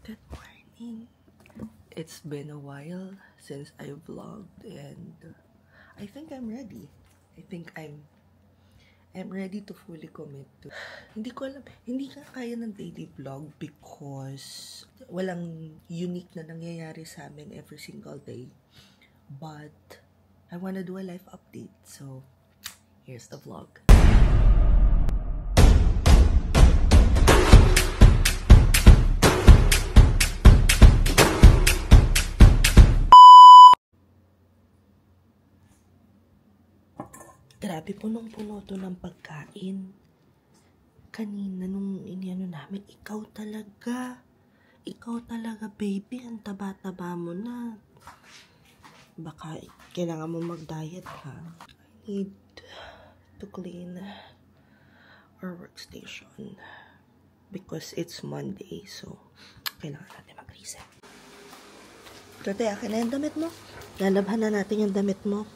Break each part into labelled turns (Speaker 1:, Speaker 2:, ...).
Speaker 1: Good morning. It's been a while since I vlogged and I think I'm ready. I think I'm ready to fully commit to. Hindi ko alam, hindi ka kaya ng daily vlog because walang unique na nangyayari sa amin every single day. But I wanna do a life update. So, here's the vlog. Grabe, punong-puno to ng pagkain. Kanina nung iniano namin, ikaw talaga, baby, ang taba-taba mo na. Baka kailangan mo mag-diet, ha? I need to clean our workstation because it's Monday, so kailangan natin mag-reset. Tote, akin na yung damit mo. Lalabhan na natin yung damit mo.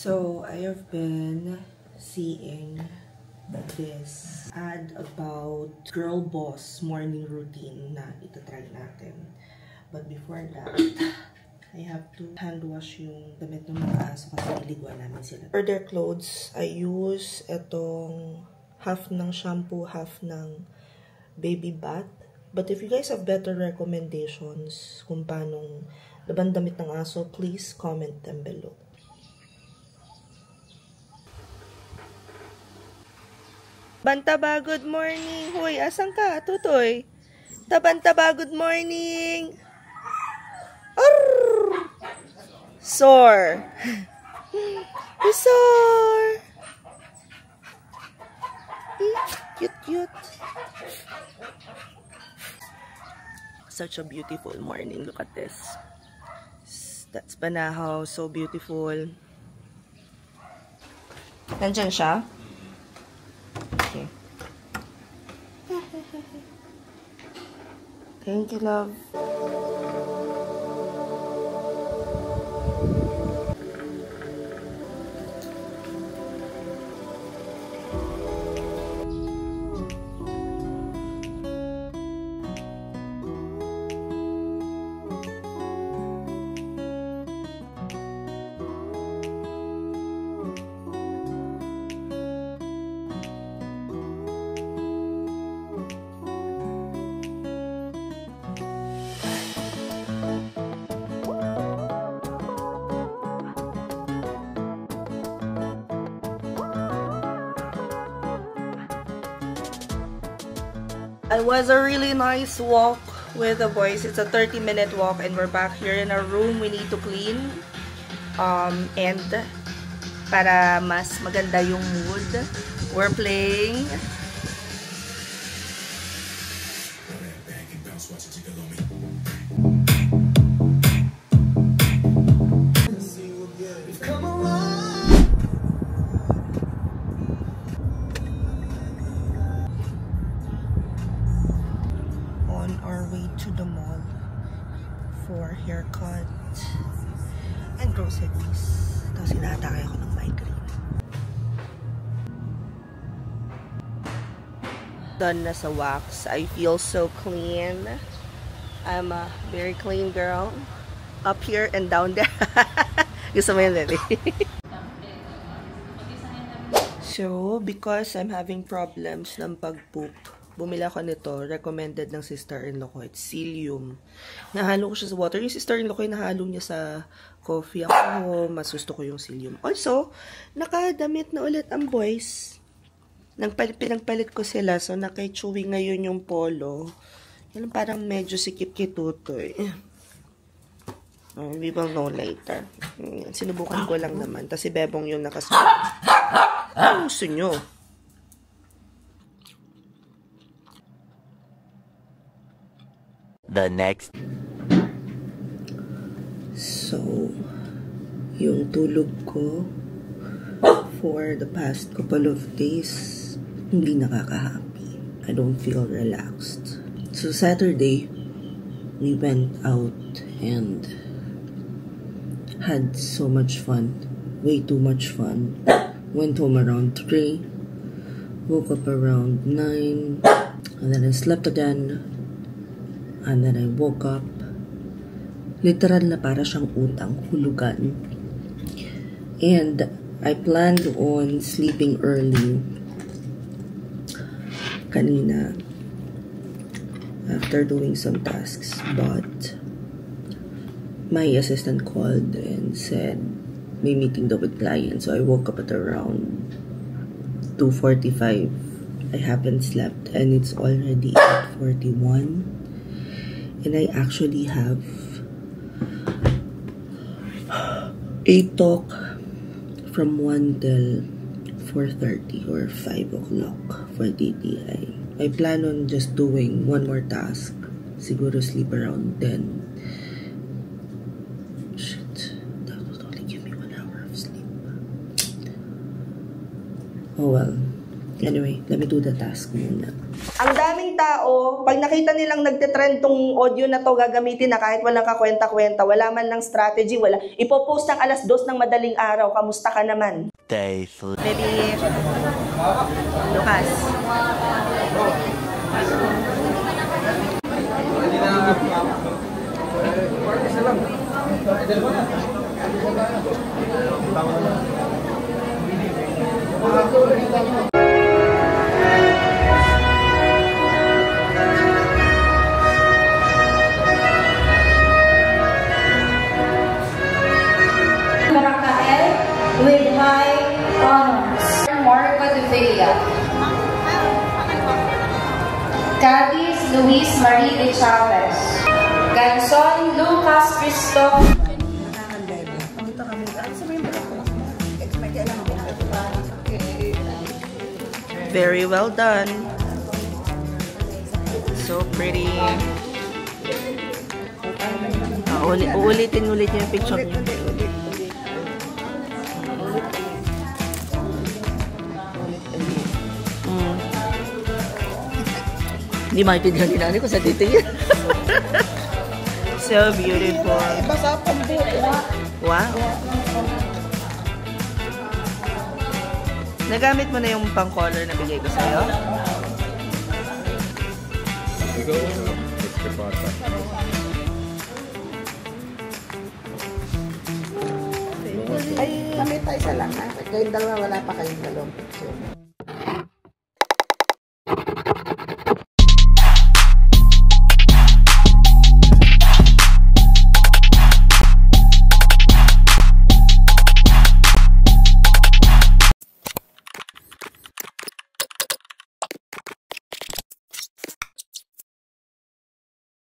Speaker 1: So, I have been seeing this ad about Girl Boss morning routine na itatry natin. But before that, I have to hand wash yung damit ng mga aso kasi niliguan namin sila. For their clothes, I use itong half ng shampoo, half ng baby bath. But if you guys have better recommendations kung paano laban damit ng aso, please comment them below. Tabantaba, good morning. Hoy, asan ka, Tutoy? Tabantaba, good morning. Arrrr! Sore. Sore. Cute. Such a beautiful morning. Look at this. That's Banahaw. So beautiful. Nandyan siya? Okay. Thank you, love. It was a really nice walk with the boys. It's a 30-minute walk and we're back here in our room. We need to clean. And para mas maganda yung mood, we're playing. To the mall for haircut and groceries. Tapos inaatake ako ng migraine. Done na sa wax. I feel so clean. I'm a very clean girl. Up here and down there. Gusto mo yun, Lily? So, because I'm having problems ng pag-poop, bumili ako nito, recommended ng sister-in-law ko. It's psyllium. Nahalo ko siya sa water. Yung sister-in-law ko, nahalo niya sa coffee. Ako, mas gusto ko yung psyllium. Also, nakadamit na ulit ang boys. Pinagpalit ko sila. So, nakay-chewy ngayon yung polo. Yan parang medyo sikip-kitutoy. We will know later. Sinubukan ko lang naman. Tapos si Bebong yung nakasuot. Ano gusto nyo?
Speaker 2: The next.
Speaker 1: So, yung tulog ko for the past couple of days, hindi nakaka-happy. I don't feel relaxed. So, Saturday, we went out and had so much fun. Way too much fun. went home around 3, woke up around 9, and then I slept again, and then I woke up. Literal na para siyang utang, hulugan. And I planned on sleeping early kanina after doing some tasks, but my assistant called and said may meeting daw with client. So I woke up at around 2:45. I haven't slept and it's already 8:41, and I actually have a talk from 1 till 4:30 or 5 o'clock for DTI. I plan on just doing one more task. Siguro sleep around 10. Shit, that would only give me 1 hour of sleep. Oh well. Anyway, let me do the task muna. Ang daming tao, pag nakita nilang nagtitrend tong audio na to, gagamitin na kahit walang kakwenta-kwenta, wala man ng strategy, wala. Ipopost ng 2:00 ng madaling araw, kamusta ka naman?
Speaker 2: Day 3.
Speaker 1: Baby, Lucas.
Speaker 3: With high honors. Marco de Villa. Cadiz Luis Marie de Chavez. Ganson Lucas Cristo.
Speaker 1: Very well done. So pretty. Uulitin niyo yung picture niyo. Hindi maintindihan ni Nani ko sa dito yan. So beautiful. Wow. Nagamit mo na yung pang-color na bigay ko sa'yo?
Speaker 4: Ay, kami tayo isa lang ha. Kayong dalawa, wala pa kayong dalawang picture.